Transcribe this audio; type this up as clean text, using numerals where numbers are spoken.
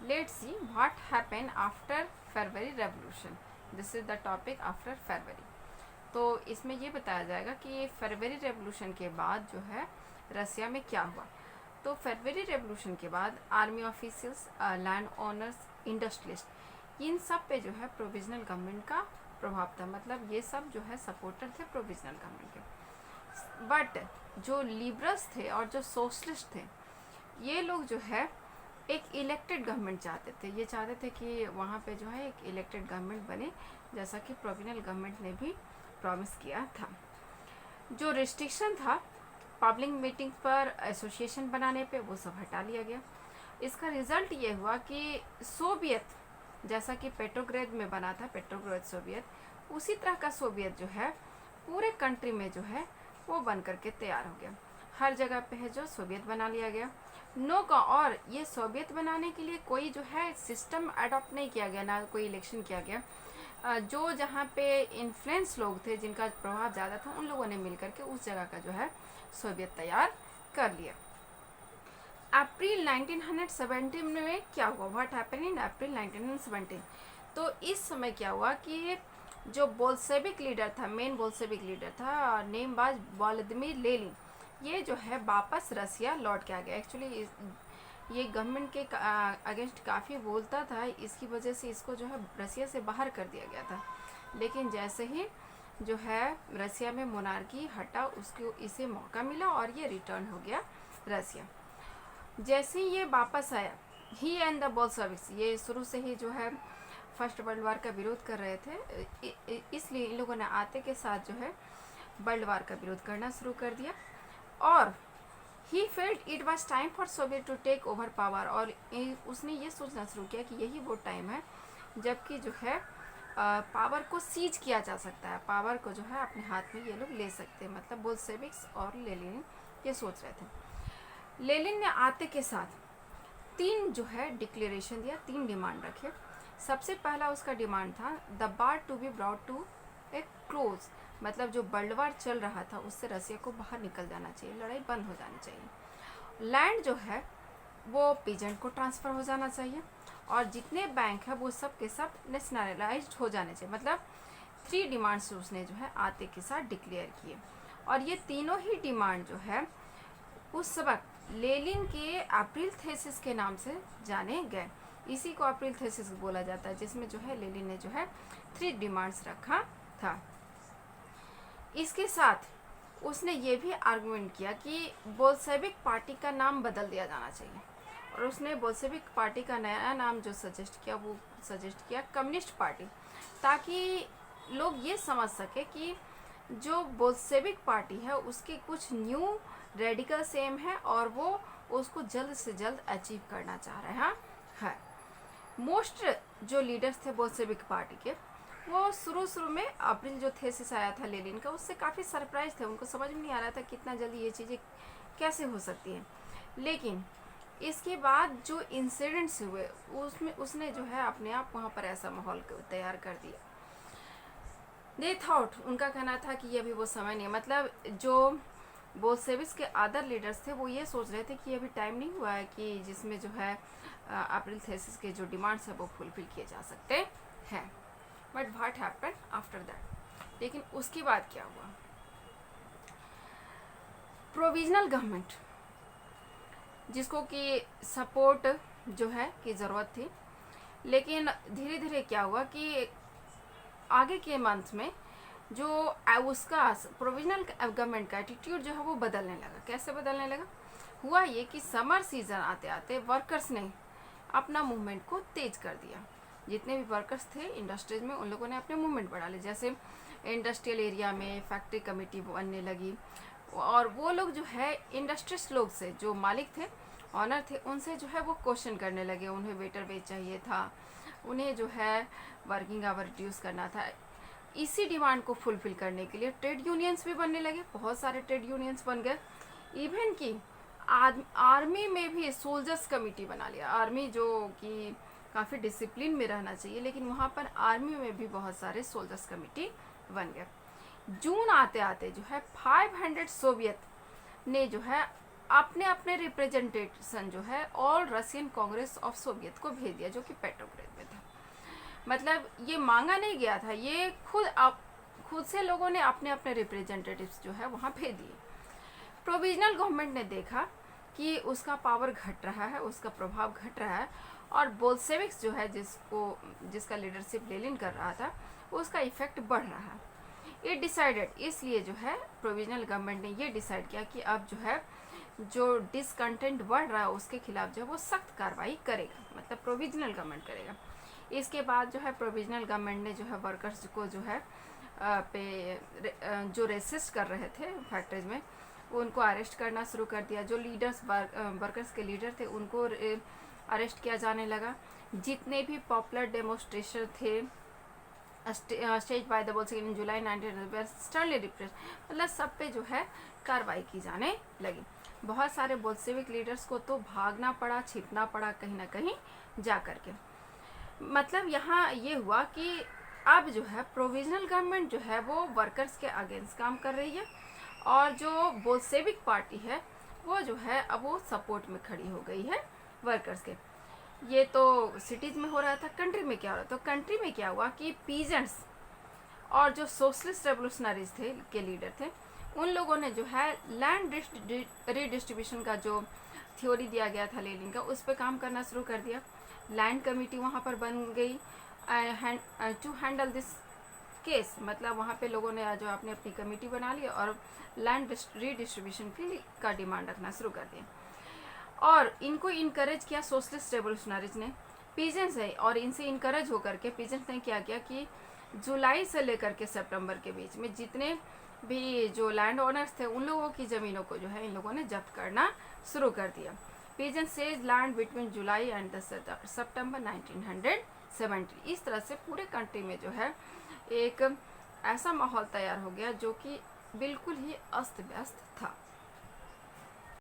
Let's see what happened after February Revolution. This is the topic after February. तो इसमें ये बताया जाएगा कि फरवरी रेवोल्यूशन के बाद जो है रसिया में क्या हुआ। तो फरवरी रेवोल्यूशन के बाद army officials, land owners, industrialist, इन सब पे जो है प्रोविजनल गवर्नमेंट का प्रभाव था। मतलब ये सब जो है सपोर्टर थे प्रोविजनल गवर्नमेंट के। बट जो लिबरल्स थे और जो सोशलिस्ट थे, ये लोग जो है एक इलेक्टेड गवर्नमेंट चाहते थे। ये चाहते थे कि वहाँ पे जो है एक इलेक्टेड गवर्नमेंट बने, जैसा कि प्रोविजनल गवर्नमेंट ने भी प्रॉमिस किया था। जो रिस्ट्रिक्शन था पब्लिक मीटिंग पर एसोसिएशन बनाने पे, वो सब हटा लिया गया। इसका रिजल्ट ये हुआ कि सोवियत, जैसा कि पेट्रोग्रेड में बना था पेट्रोग्रेड सोवियत, उसी तरह का सोवियत जो है पूरे कंट्री में जो है वो बन करके तैयार हो गया। हर जगह पे है जो सोवियत बना लिया गया। नो का, और ये सोवियत बनाने के लिए कोई जो है सिस्टम अडॉप्ट नहीं किया गया, ना कोई इलेक्शन किया गया। जो जहाँ पे इन्फ्लुएंस लोग थे, जिनका प्रभाव ज़्यादा था, उन लोगों ने मिलकर के उस जगह का जो है सोवियत तैयार कर लिया। अप्रैल 1917 में क्या हुआ, व्हाट हैपेंड इन अप्रैल 1917? तो इस समय क्या हुआ कि जो बोल्शेविक लीडर था, मेन बोल्शेविक लीडर था, नेम वाज व्लादिमीर लेनिन, ये जो है वापस रसिया लौट के आ गया। एक्चुअली ये गवर्नमेंट के अगेंस्ट काफ़ी बोलता था, इसकी वजह से इसको जो है रसिया से बाहर कर दिया गया था। लेकिन जैसे ही जो है रसिया में मोनार्की हटा, उसको इसे मौका मिला और ये रिटर्न हो गया रसिया। जैसे ही ये वापस आया, ही एंड द बोल्शेविक्स, ये शुरू से ही जो है फर्स्ट वर्ल्ड वार का विरोध कर रहे थे, इसलिए इन लोगों ने आते के साथ जो है वर्ल्ड वार का विरोध करना शुरू कर दिया। और he felt it was time for Soviet to take over power, और उसने ये सोचना शुरू किया कि यही वो टाइम है जबकि जो है पावर को सीज किया जा सकता है, पावर को जो है अपने हाथ में ये लोग ले सकते हैं। मतलब बोल्शेविक्स और लेनिन ये सोच रहे थे। लेनिन ने आते के साथ 3 जो है डिक्लेरेशन दिया, 3 डिमांड रखे। सबसे पहला उसका डिमांड था the war to be brought to a close, मतलब जो वर्ल्ड वार चल रहा था उससे रसिया को बाहर निकल जाना चाहिए, लड़ाई बंद हो जानी चाहिए। लैंड जो है वो पीजेंट को ट्रांसफ़र हो जाना चाहिए, और जितने बैंक है वो सब के सब नेशनलाइज्ड हो जाने चाहिए। मतलब 3 डिमांड्स उसने जो है आते के साथ डिक्लेयर किए। और ये तीनों ही डिमांड जो है उस वक्त लेनिन के अप्रैल थीसिस के नाम से जाने गए। इसी को अप्रैल थीसिस बोला जाता है, जिसमें जो है लेनिन ने जो है 3 डिमांड्स रखा था। इसके साथ उसने ये भी आर्गुमेंट किया कि बोल्शेविक पार्टी का नाम बदल दिया जाना चाहिए, और उसने बोल्शेविक पार्टी का नया नाम जो सजेस्ट किया वो सजेस्ट किया कम्युनिस्ट पार्टी, ताकि लोग ये समझ सके कि जो बोल्शेविक पार्टी है उसके कुछ न्यू रेडिकल एम है और वो उसको जल्द से जल्द अचीव करना चाह रहा है। मोस्ट जो लीडर्स थे बोल्शेविक पार्टी के, वो शुरू में अप्रैल जो थीसिस आया था लेनिन का, उससे काफ़ी सरप्राइज थे। उनको समझ में नहीं आ रहा था कितना जल्दी ये चीज़ें कैसे हो सकती हैं। लेकिन इसके बाद जो इंसिडेंट्स हुए उसमें उसने जो है अपने आप वहाँ पर ऐसा माहौल तैयार कर दिया। दे थॉट, उनका कहना था कि ये अभी वो समय नहीं है। मतलब जो बोल्शेविक्स के अदर लीडर्स थे वो ये सोच रहे थे कि अभी टाइम नहीं हुआ है कि जिसमें जो है अप्रैल थीसिस के जो डिमांड्स है वो फुलफिल किए जा सकते हैं। But what happened after that? लेकिन उसके बाद क्या हुआ? प्रोविजनल गवर्नमेंट, जिसको कि सपोर्ट जो है की ज़रूरत थी, लेकिन धीरे धीरे क्या हुआ कि आगे के मंथ में जो उसका प्रोविजनल गवर्नमेंट का एटीट्यूड जो है वो बदलने लगा। कैसे बदलने लगा? हुआ ये कि समर सीजन आते आते वर्कर्स ने अपना मूवमेंट को तेज कर दिया। जितने भी वर्कर्स थे इंडस्ट्रीज में, उन लोगों ने अपने मूवमेंट बढ़ा लिए। जैसे इंडस्ट्रियल एरिया में फैक्ट्री कमेटी बनने लगी, और वो लोग जो है इंडस्ट्रिस्ट लोग से, जो मालिक थे, ऑनर थे, उनसे जो है वो क्वेश्चन करने लगे। उन्हें वेटर वेज चाहिए था, उन्हें जो है वर्किंग आवर रिड्यूस करना था। इसी डिमांड को फुलफिल करने के लिए ट्रेड यूनियंस भी बनने लगे, बहुत सारे ट्रेड यूनियंस बन गए। इवन कि आर्मी में भी सोल्जर्स कमेटी बना लिया। आर्मी जो कि काफ़ी डिसिप्लिन में रहना चाहिए, लेकिन वहाँ पर आर्मी में भी बहुत सारे सोल्जर्स कमेटी बन गए। जून आते आते जो है 500 सोवियत ने जो है आपने अपने रिप्रेजेंटेशन जो है all Russian Congress of Soviet को भेज दिया, जो कि पेट्रोग्रेड में था। मतलब ये मांगा नहीं गया था, ये खुद से लोगों ने अपने अपने रिप्रेजेंटेटिव्स जो है वहाँ भेज दिए। प्रोविजनल गवर्नमेंट ने देखा कि उसका पावर घट रहा है, उसका प्रभाव घट रहा है, और बोल्शेविक्स जो है जिसका लीडरशिप लेनिन कर रहा था, उसका इफेक्ट बढ़ रहा है। ये डिसाइडेड, इसलिए जो है प्रोविजनल गवर्नमेंट ने ये डिसाइड किया कि अब जो है जो डिसकंटेंट बढ़ रहा है उसके खिलाफ जो है वो सख्त कार्रवाई करेगा, मतलब प्रोविजनल गवर्नमेंट करेगा। इसके बाद जो है प्रोविजनल गवर्नमेंट ने जो है वर्कर्स को जो है जो रेसिस्ट कर रहे थे फैक्ट्रीज में, उनको अरेस्ट करना शुरू कर दिया। जो लीडर्स वर्कर्स के लीडर थे उनको अरेस्ट किया जाने लगा। जितने भी पॉपुलर डेमोन्स्ट्रेशन थे stage by the Bolshevik in July 19 sternly repress, मतलब सब पे जो है कार्रवाई की जाने लगी। बहुत सारे बोल्शेविक लीडर्स को तो भागना पड़ा, छिपना पड़ा कहीं ना कहीं जा करके। मतलब यहाँ ये हुआ कि अब जो है प्रोविजनल गवर्नमेंट जो है वो वर्कर्स के अगेंस्ट काम कर रही है, और जो बोल्शेविक पार्टी है वो जो है अब वो सपोर्ट में खड़ी हो गई है वर्कर्स के। ये तो सिटीज़ में हो रहा था। कंट्री में क्या हो रहा था? तो कंट्री में क्या हुआ कि पीजेंट्स और जो सोशलिस्ट रेवोल्यूशनरीज थे के लीडर थे, उन लोगों ने जो है लैंड रीडिस्ट्रीब्यूशन का जो थ्योरी दिया गया था लेनिन का, उस पर काम करना शुरू कर दिया। लैंड कमेटी वहाँ पर बन गई टू हैंडल दिस केस, मतलब वहाँ पे लोगों ने जो अपनी अपनी कमेटी बना ली और लैंड रीडिस्ट्रीब्यूशन का डिमांड रखना शुरू कर दिया। और इनको इनकरेज किया सोशलिस्ट रेवोल्यूशनरीज ने। पीजेंट्स है, और इनसे इनकरेज होकर के पीजेंट्स ने क्या किया कि जुलाई से लेकर के सितंबर के बीच में जितने भी जो लैंड ओनर्स थे उन लोगों की ज़मीनों को जो है इन लोगों ने जब्त करना शुरू कर दिया। Peasant seize land between July and September 1970। इस तरह से पूरे कंट्री में जो है एक ऐसा माहौल तैयार हो गया जो कि बिल्कुल ही अस्त व्यस्त था।